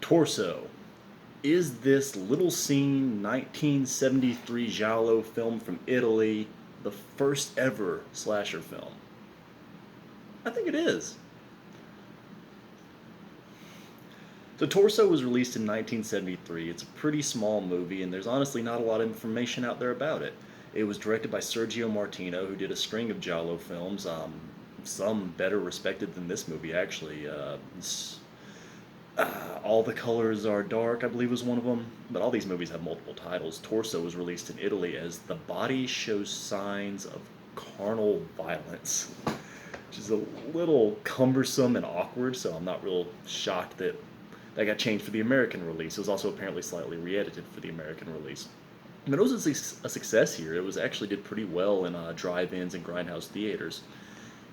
Torso. Is this little seen 1973 giallo film from Italy the first ever slasher film? I think it is. So Torso was released in 1973. It's a pretty small movie, and there's honestly not a lot of information out there about it. It was directed by Sergio Martino, who did a string of giallo films, some better respected than this movie, actually. All the Colors Are Dark, I believe, was one of them. But all these movies have multiple titles. Torso was released in Italy as The Body Shows Signs of Carnal Violence, which is a little cumbersome and awkward, so I'm not real shocked that that got changed for the American release. It was also apparently slightly re-edited for the American release. But it was a success here. It was actually did pretty well in drive-ins and grindhouse theaters.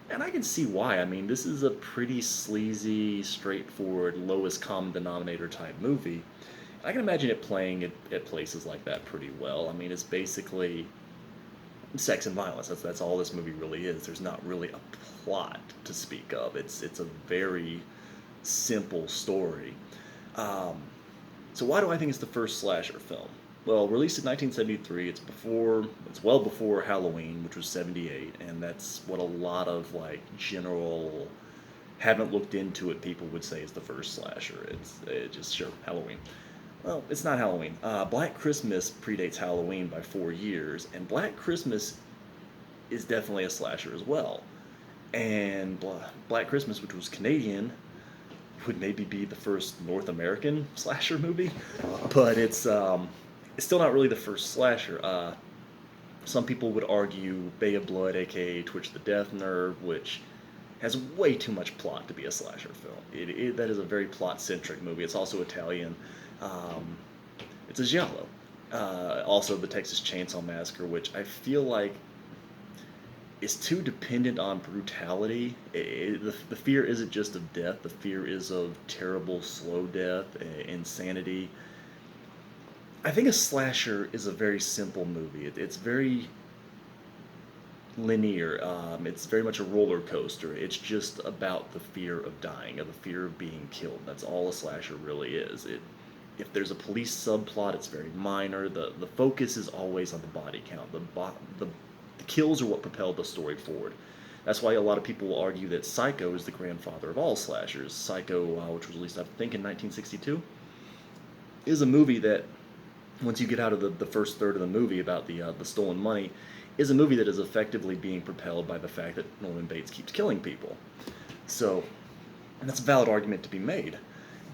And I can see why. I mean, this is a pretty sleazy, straightforward, lowest common denominator type movie. I can imagine it playing at places like that pretty well. I mean, it's basically sex and violence. That's all this movie really is. There's not really a plot to speak of. It's a very simple story. Um, so why do I think it's the first slasher film? Well, released in 1973, it's well before Halloween, which was 78, and that's what a lot of like general haven't looked into it people would say is the first slasher. It just sure Halloween. Well, it's not Halloween. Black Christmas predates Halloween by 4 years, and Black Christmas is definitely a slasher as well. And Black Christmas, which was Canadian, would maybe be the first North American slasher movie, but it's still not really the first slasher. Some people would argue Bay of Blood, aka Twitch the Death Nerve, which has way too much plot to be a slasher film. That is a very plot-centric movie. It's also Italian. Um, it's a giallo. Also, the Texas Chainsaw Massacre, which I feel like is too dependent on brutality. The fear isn't just of death. The fear is of terrible, slow death, insanity. I think a slasher is a very simple movie. It's very linear. It's very much a roller coaster. It's just about the fear of dying, of the fear of being killed. That's all a slasher really is. If there's a police subplot, it's very minor. The focus is always on the body count. The kills are what propelled the story forward. That's why a lot of people will argue that Psycho is the grandfather of all slashers. Psycho, which was released I think in 1962, is a movie that once you get out of the first third of the movie about the stolen money, is a movie that is effectively being propelled by the fact that Norman Bates keeps killing people. So that's a valid argument to be made.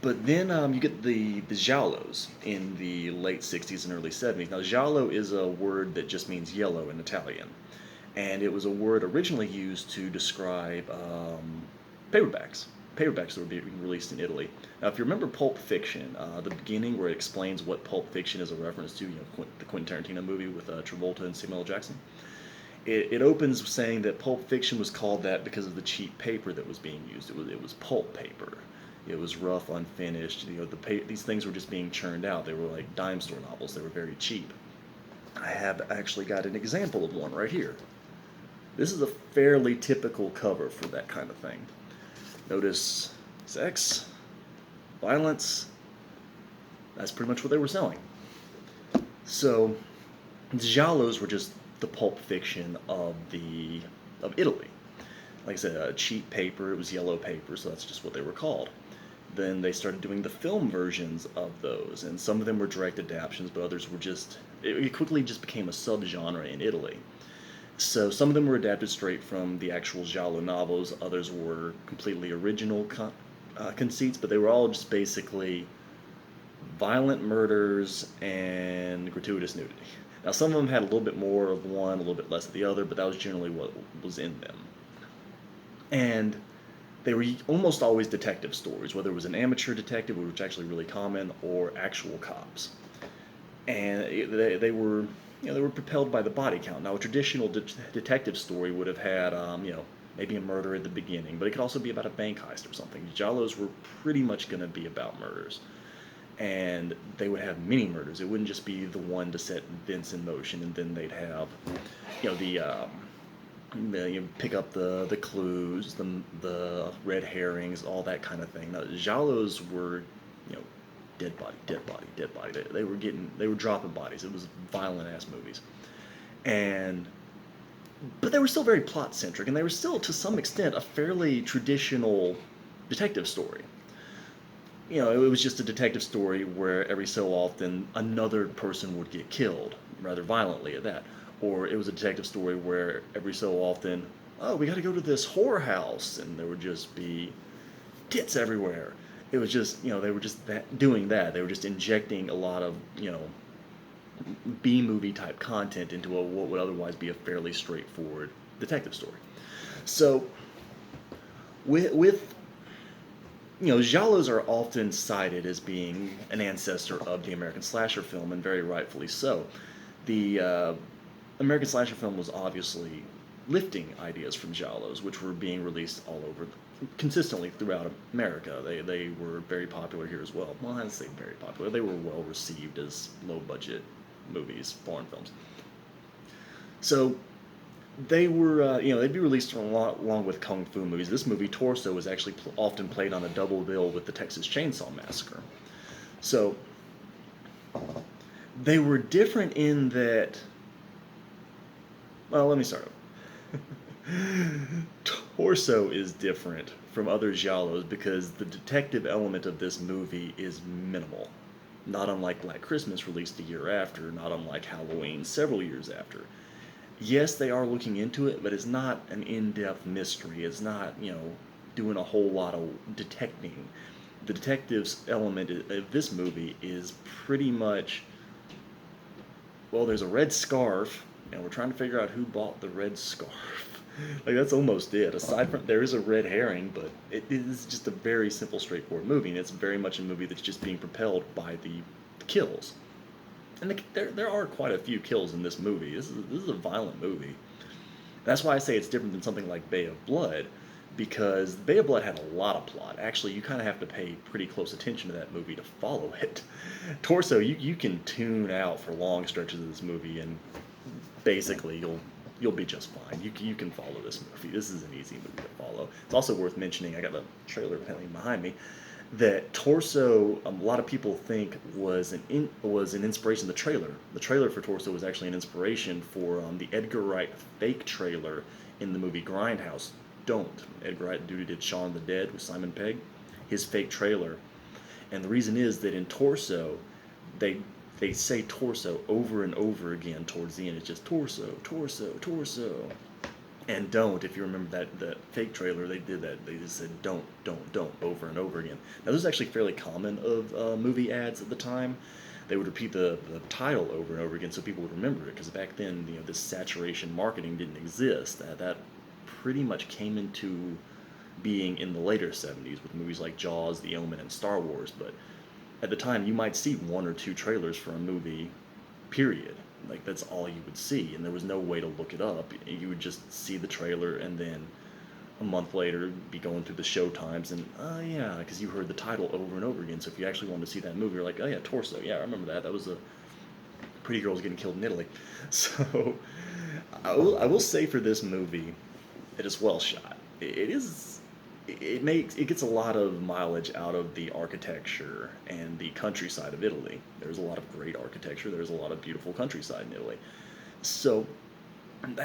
But then you get the giallos in the late 60s and early 70s. Now, giallo is a word that just means yellow in Italian. And it was a word originally used to describe paperbacks. Paperbacks that were being released in Italy. Now, if you remember Pulp Fiction, the beginning where it explains what Pulp Fiction is a reference to, the Quentin Tarantino movie with Travolta and Samuel L. Jackson, it opens saying that Pulp Fiction was called that because of the cheap paper that was being used. It was pulp paper. It was rough, unfinished. These things were just being churned out. They were like dime store novels. They were very cheap. I have actually got an example of one right here. This is a fairly typical cover for that kind of thing. Notice sex, violence. That's pretty much what they were selling. So, the giallos were just the Pulp Fiction of Italy. Like I said, cheap paper. It was yellow paper, so that's just what they were called. Then they started doing the film versions of those, and some of them were direct adaptations, but others were just. It quickly just became a subgenre in Italy. So some of them were adapted straight from the actual giallo novels. Others were completely original conceits, but they were all just basically violent murders and gratuitous nudity. Now some of them had a little bit more of one, a little bit less of the other, but that was generally what was in them. And they were almost always detective stories, whether it was an amateur detective, which was actually really common, or actual cops. And they were they were propelled by the body count. Now, a traditional detective story would have had, maybe a murder at the beginning, but it could also be about a bank heist or something. Giallos were pretty much going to be about murders, and they would have many murders. It wouldn't just be the one to set events in motion, and then they'd have, you pick up the clues, the red herrings, all that kind of thing. Now, giallos were, you know, dead body, dead body, dead body. They were dropping bodies. It was violent ass movies, and but they were still very plot centric, and they were still to some extent a fairly traditional detective story. It was just a detective story where every so often another person would get killed, rather violently at that. Or it was a detective story where every so often, oh, we got to go to this whorehouse, and there would just be tits everywhere. It was just, they were just doing that. They were just injecting a lot of, B movie type content into what would otherwise be a fairly straightforward detective story. So, with giallos are often cited as being an ancestor of the American slasher film, and very rightfully so. The American slasher film was obviously lifting ideas from giallos, which were being released all over, consistently throughout America. They were very popular here as well. Well, I'd say very popular. They were well received as low budget movies, foreign films. So they were, they'd be released along with kung fu movies. This movie, Torso, was actually often played on a double bill with the Texas Chainsaw Massacre. So they were different in that. Well, let me start over. Torso is different from other giallos because the detective element of this movie is minimal. Not unlike Black Christmas, released a year after, not unlike Halloween, several years after. Yes, they are looking into it, but it's not an in-depth mystery. It's not, doing a whole lot of detecting. The detective's element of this movie is pretty much, well, there's a red scarf, and we're trying to figure out who bought the red scarf. Like, that's almost it. Aside from, there is a red herring, but it is just a very simple, straightforward movie, and it's very much a movie that's just being propelled by the kills. And there are quite a few kills in this movie. This is a violent movie. That's why I say it's different than something like Bay of Blood, because Bay of Blood had a lot of plot. Actually, you kind of have to pay pretty close attention to that movie to follow it. Torso, you can tune out for long stretches of this movie, and basically you'll be just fine. You can follow this movie. This is an easy movie to follow. It's also worth mentioning. I got the trailer playing behind me. That Torso, a lot of people think was an inspiration. The trailer for Torso was actually an inspiration for the Edgar Wright fake trailer in the movie Grindhouse. Don't. Edgar Wright, the dude who did Shaun of the Dead with Simon Pegg, his fake trailer. And the reason is that in Torso, they say torso over and over again towards the end. It's just torso, torso, torso. And don't, if you remember that fake trailer, they did that. They just said don't over and over again. Now, this is actually fairly common of movie ads at the time. They would repeat the title over and over again so people would remember it, because back then, this saturation marketing didn't exist. That pretty much came into being in the later 70s with movies like Jaws, The Omen, and Star Wars. But at the time, you might see one or two trailers for a movie, period. Like, that's all you would see, and there was no way to look it up. You would just see the trailer, and then a month later be going through the show times, and oh yeah, because you heard the title over and over again. So if you actually wanted to see that movie, you're like, oh yeah, Torso, yeah, I remember that. That was a pretty girls getting killed in Italy. So I will say for this movie, it is well shot. It gets a lot of mileage out of the architecture and the countryside of Italy. There's a lot of great architecture. There's a lot of beautiful countryside in Italy. So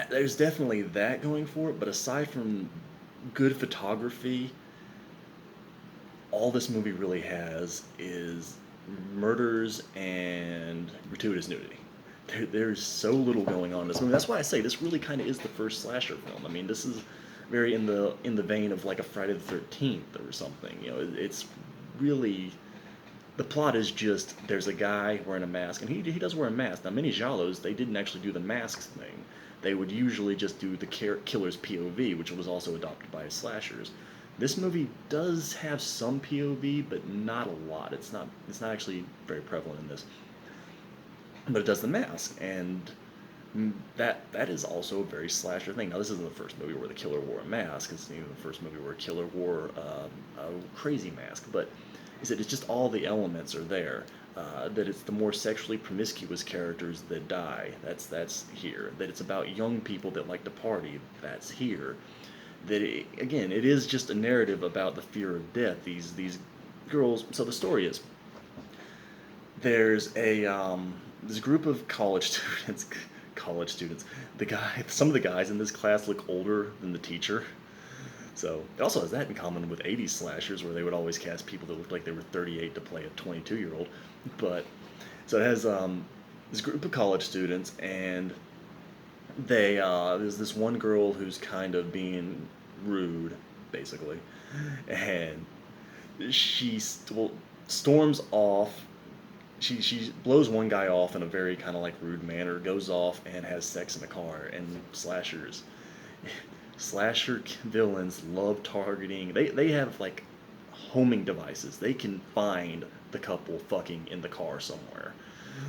there's definitely that going for it. But aside from good photography, all this movie really has is murders and gratuitous nudity. There's so little going on in this movie. That's why I say this really kind of is the first slasher film. I mean, this is very in the vein of like a Friday the 13th or something. It's really, the plot is just there's a guy wearing a mask, and he does wear a mask. Now, many giallos, they didn't actually do the masks thing. They would usually just do the killer's POV, which was also adopted by slashers. This movie does have some POV, but not a lot. It's not actually very prevalent in this, but it does the mask, and that is also a very slasher thing. Now, this isn't the first movie where the killer wore a mask. It's even the first movie where a killer wore a crazy mask. But is that it's just all the elements are there. That it's the more sexually promiscuous characters that die. That's here. That it's about young people that like to party. That's here. Again, it is just a narrative about the fear of death. These girls. So the story is there's a this group of college students. College students. Some of the guys in this class look older than the teacher. So it also has that in common with 80s slashers, where they would always cast people that looked like they were 38 to play a 22-year-old. But so it has this group of college students, and there's this one girl who's kind of being rude, basically, and well, storms off. She blows one guy off in a very kind of like rude manner, goes off and has sex in a car. And slasher villains love targeting. They have like homing devices. They can find the couple fucking in the car somewhere.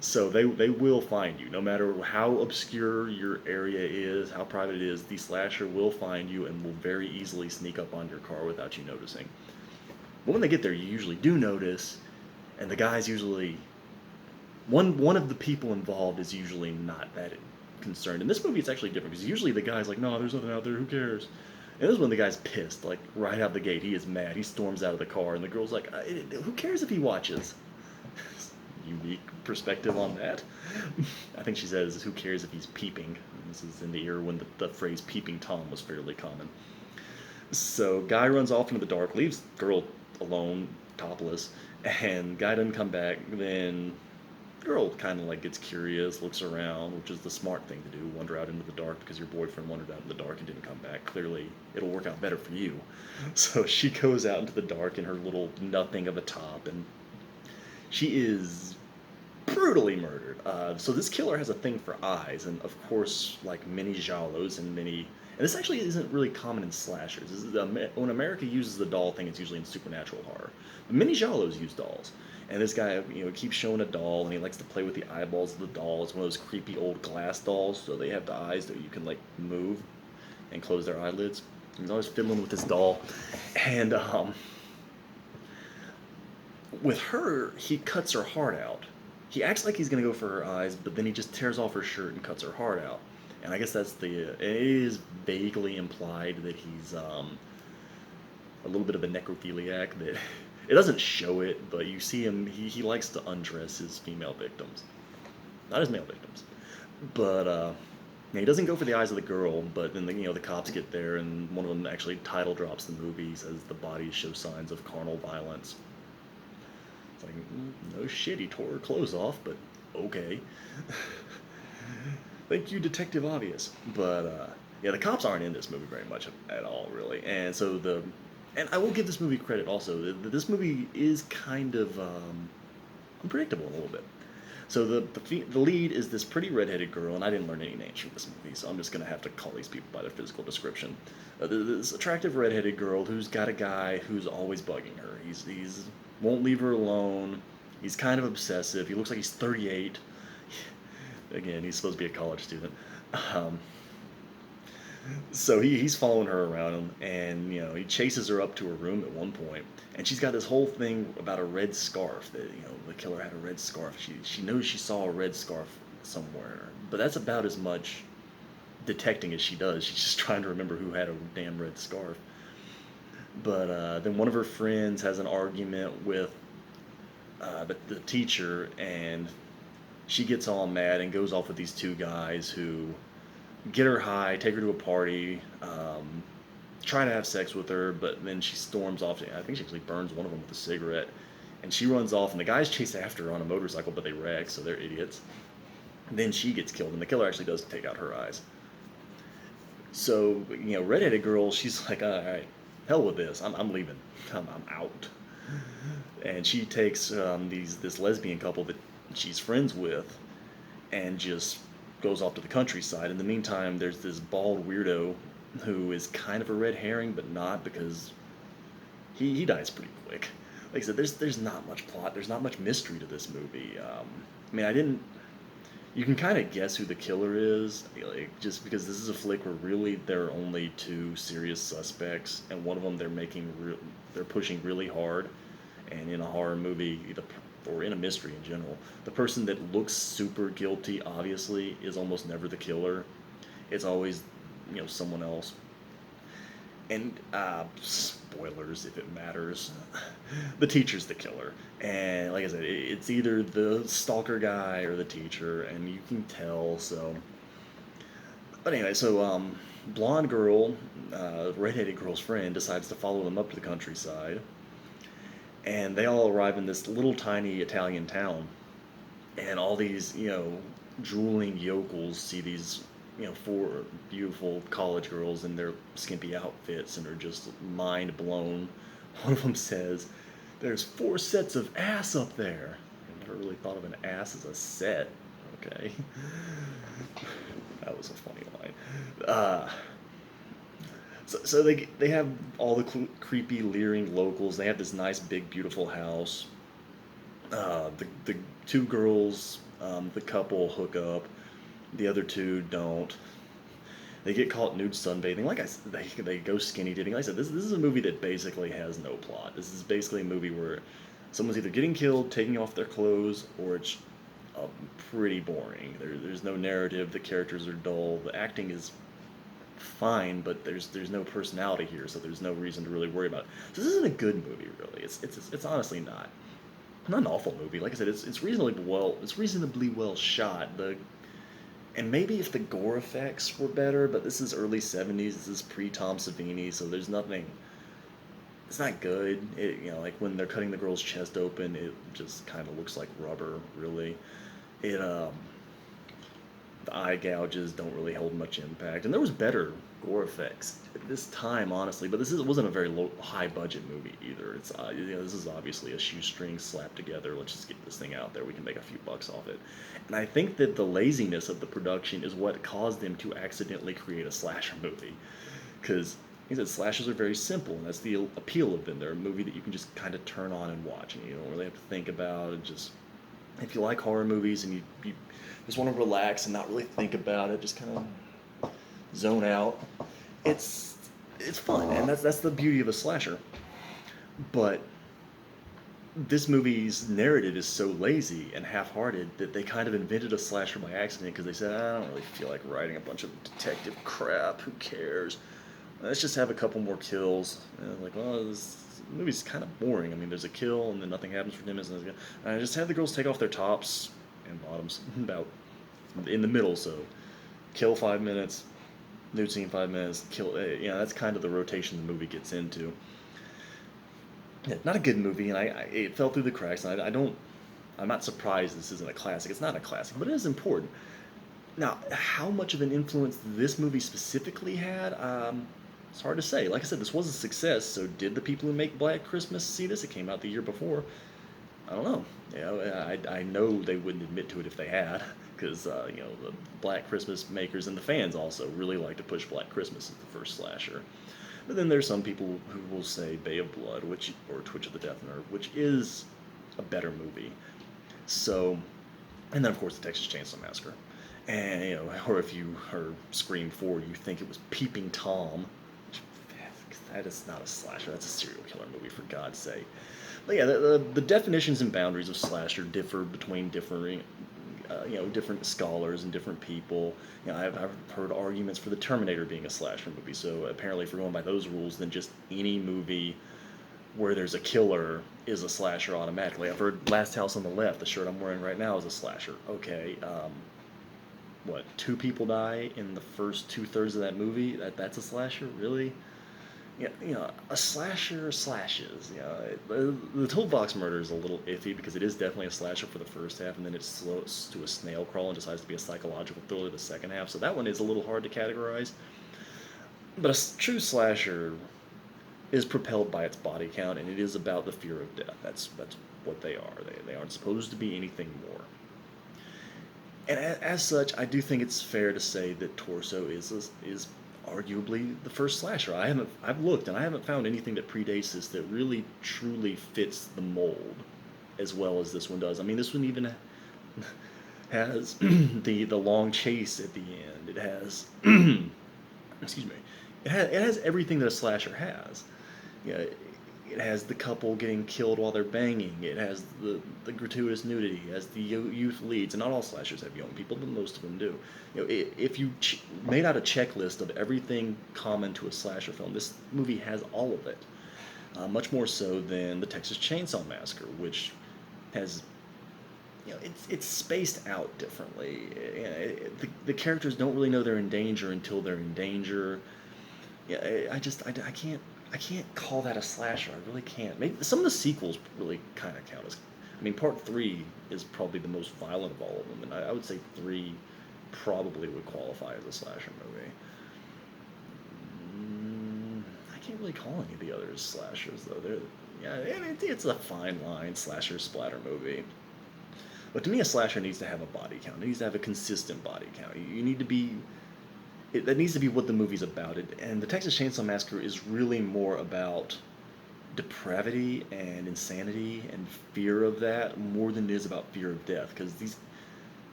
So they will find you, no matter how obscure your area is, how private it is. The slasher will find you and will very easily sneak up on your car without you noticing. But when they get there, you usually do notice, and the guy's usually one of the people involved is usually not that concerned. In this movie, it's actually different because usually the guy's like, "No, there's nothing out there. Who cares?" And this is when the guy's pissed, like right out the gate. He is mad. He storms out of the car, and the girl's like, "Who cares if he watches?" Unique perspective on that. I think she says, "Who cares if he's peeping?" And this is in the era when the phrase "peeping Tom" was fairly common. So guy runs off into the dark, leaves girl alone, topless, and guy doesn't come back. Then girl kind of like gets curious, looks around, which is the smart thing to do. Wander out into the dark because your boyfriend wandered out in the dark and didn't come back. Clearly, it'll work out better for you. So she goes out into the dark in her little nothing of a top, and she is brutally murdered. So this killer has a thing for eyes, and of course, like many giallos and many, and this actually isn't really common in slashers. This is when America uses the doll thing, it's usually in supernatural horror. But many giallos use dolls, and this guy, keeps showing a doll, and he likes to play with the eyeballs of the doll. It's one of those creepy old glass dolls, so they have the eyes that you can like move and close their eyelids. He's always fiddling with this doll, and with her, he cuts her heart out. He acts like he's gonna go for her eyes, but then he just tears off her shirt and cuts her heart out. And I guess that's it is vaguely implied that he's a little bit of a necrophiliac. That it doesn't show it, but you see him. He likes to undress his female victims, not his male victims. But yeah, he doesn't go for the eyes of the girl. But then the cops get there, and one of them actually title drops the movie, says the bodies show signs of carnal violence. It's like, no shit, he tore her clothes off, but okay. Thank you, Detective Obvious. But yeah, the cops aren't in this movie very much at all, really. And so and I will give this movie credit also. This movie is kind of unpredictable a little bit. So the lead is this pretty redheaded girl, and I didn't learn any names from this movie, so I'm just gonna have to call these people by their physical description. This attractive redheaded girl who's got a guy who's always bugging her. He's won't leave her alone. He's kind of obsessive. He looks like he's 38. Again, he's supposed to be a college student. Um, so he's following her around, and he chases her up to her room at one point, and she's got this whole thing about a red scarf that the killer had a red scarf. She knows she saw a red scarf somewhere, but that's about as much detecting as she does. She's just trying to remember who had a damn red scarf. But then one of her friends has an argument with the teacher, and she gets all mad and goes off with these two guys who get her high, take her to a party, try to have sex with her, but then she storms off. I think she actually burns one of them with a cigarette, and she runs off, and the guys chase after her on a motorcycle, but they wreck, so they're idiots. And then she gets killed, and the killer actually does take out her eyes. So, redheaded girl, she's like, all right, hell with this. I'm leaving. I'm out. And she takes this lesbian couple that she's friends with, and just goes off to the countryside. In the meantime, there's this bald weirdo who is kind of a red herring, but not, because he dies pretty quick. Like I said, there's not much plot. There's not much mystery to this movie. I mean, I didn't. You can kind of guess who the killer is, like, just because this is a flick where really there are only two serious suspects, and one of them they're pushing really hard. And in a horror movie, or in a mystery in general, the person that looks super guilty, obviously, is almost never the killer. It's always, someone else. And spoilers if it matters, the teacher's the killer. And like I said, it's either the stalker guy or the teacher, and you can tell. So, but anyway, so blonde girl, redheaded girl's friend decides to follow them up to the countryside, and they all arrive in this little tiny Italian town, and all these drooling yokels see these four beautiful college girls in their skimpy outfits and are just mind blown. One of them says, "There's four sets of ass up there." I never really thought of an ass as a set. Okay, that was a funny line. So they have all the creepy, leering locals. They have this nice, big, beautiful house. The two girls, the couple hook up. The other two don't. They get caught nude sunbathing. Like they go skinny dipping. Like I said, this is a movie that basically has no plot. This is basically a movie where someone's either getting killed, taking off their clothes, or it's pretty boring. There's no narrative. The characters are dull. The acting is fine, but there's no personality here, so there's no reason to really worry about it. So this isn't a good movie, really. It's honestly not an awful movie. Like I said, it's reasonably well shot. The and maybe if the gore effects were better, but this is early '70s. This is pre Tom Savini, so there's nothing. It's not good. Like when they're cutting the girl's chest open, it just kind of looks like rubber. Really, it the eye gouges don't really hold much impact, and there was better gore effects at this time, honestly. But wasn't a very high budget movie either. This is obviously a shoestring slapped together. Let's just get this thing out there. We can make a few bucks off it. And I think that the laziness of the production is what caused them to accidentally create a slasher movie, because he said slashers are very simple, and that's the appeal of them. They're a movie that you can just kind of turn on and watch, and you don't really have to think about it. Just if you like horror movies and you just want to relax and not really think about it, just kind of zone out. It's it's fun, and that's the beauty of a slasher. But this movie's narrative is so lazy and half-hearted that they kind of invented a slasher by accident because they said, I don't really feel like writing a bunch of detective crap. Who cares? Let's just have a couple more kills. And like, well, this movie's kind of boring. I mean, there's a kill and then nothing happens for 10 minutes. And I just have the girls take off their tops and bottoms about in the middle. So kill 5 minutes, nude scene 5 minutes, kill. That's kind of the rotation the movie gets into. Yeah, not a good movie, and it fell through the cracks. And I don't. I'm not surprised this isn't a classic. It's not a classic, but it is important. Now, how much of an influence this movie specifically had, it's hard to say. Like I said, this was a success. So, did the people who make Black Christmas see this? It came out the year before. I don't know. I know they wouldn't admit to it if they had, because the Black Christmas makers and the fans also really like to push Black Christmas as the first slasher. But then there's some people who will say Bay of Blood, or Twitch of the Death Nerve, which is a better movie. So, and then of course the Texas Chainsaw Massacre, and or if you heard Scream 4, you think it was Peeping Tom. That is not a slasher. That's a serial killer movie, for God's sake. But yeah, the definitions and boundaries of slasher differ between different scholars and different people. I've heard arguments for the Terminator being a slasher movie. So apparently, if we're going by those rules, then just any movie where there's a killer is a slasher automatically. I've heard Last House on the Left, the shirt I'm wearing right now, is a slasher. Okay, what? Two people die in the first 2/3 of that movie. That's a slasher, really? Yeah, a slasher slashes. The Toolbox Murder is a little iffy because it is definitely a slasher for the first half, and then it slows to a snail crawl and decides to be a psychological thriller the second half. So that one is a little hard to categorize. But a true slasher is propelled by its body count, and it is about the fear of death. That's what they are. They aren't supposed to be anything more. And as such, I do think it's fair to say that Torso is arguably the first slasher. I've looked and I haven't found anything that predates this that really truly fits the mold as well as this one does. I mean, this one even has the long chase at the end. It has excuse me. It has everything that a slasher has. Yeah, it has the couple getting killed while they're banging. It has the gratuitous nudity. It has the youth leads. And not all slashers have young people, but most of them do. If you made out a checklist of everything common to a slasher film, this movie has all of it. Much more so than the Texas Chainsaw Massacre, which has, it's spaced out differently. The characters don't really know they're in danger until they're in danger. Yeah, I can't call that a slasher. I really can't. Maybe some of the sequels really kind of count as. I mean, part three is probably the most violent of all of them, and I would say three probably would qualify as a slasher movie. I can't really call any of the others slashers though. It's a fine line slasher splatter movie. But to me, a slasher needs to have a body count. It needs to have a consistent body count. You need to be. That needs to be what the movie's about. And the Texas Chainsaw Massacre is really more about depravity and insanity and fear of that more than it is about fear of death. Because these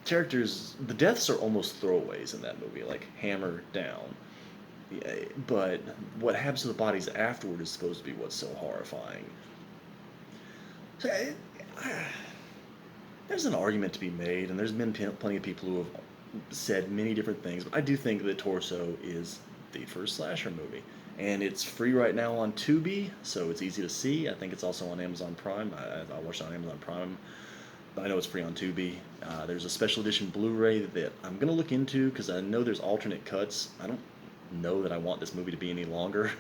characters, the deaths are almost throwaways in that movie, like hammer down. Yeah, but what happens to the bodies afterward is supposed to be what's so horrifying. So, there's an argument to be made, and there's been plenty of people who have said many different things, but I do think that Torso is the first slasher movie. And it's free right now on Tubi, so it's easy to see. I think it's also on Amazon Prime. I watched it on Amazon Prime, but I know it's free on Tubi. There's a special edition Blu-ray that I'm gonna look into because I know there's alternate cuts. I don't know that I want this movie to be any longer,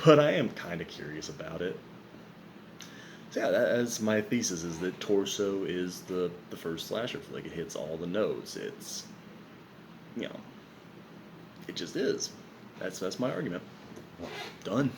but I am kind of curious about it. So yeah, that's my thesis: is that Torso is the first slasher. Like it hits all the notes. It's you know, it just is. That's my argument. Done.